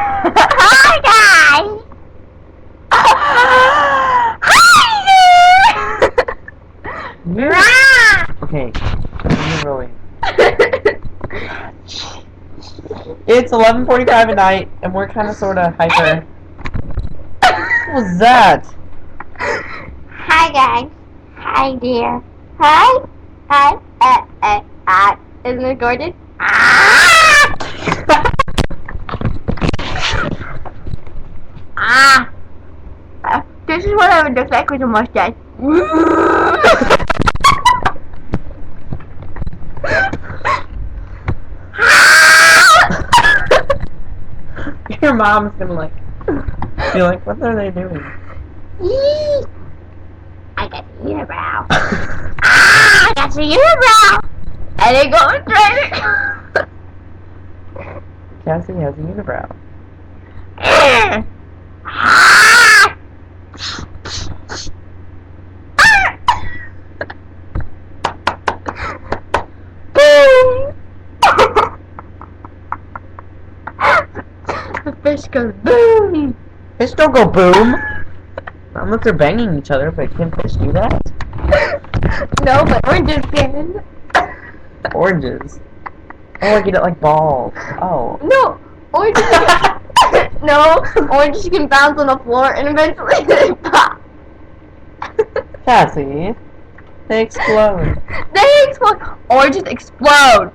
Hi guys! Hi! Okay, you're rolling. It's 11:45 at night, and we're kind of sort of hyper. What was that? Hi guys. Hi dear. Hi. Hi. Isn't it gorgeous? This is what I would look like with a mustache. Your mom's gonna like be like, what are they doing? I got the unibrow. I got the unibrow. And it goes straight. Cassie has a unibrow. Boom. The fish goes boom. Fish don't go boom. Unless they're banging each other, but can fish do that? No, but oranges can. Oranges. Oh, I get it like balls. Oh. No, oranges can. No, oranges can bounce on the floor and eventually they pop. Cassie, they explode. They explode. Oranges explode.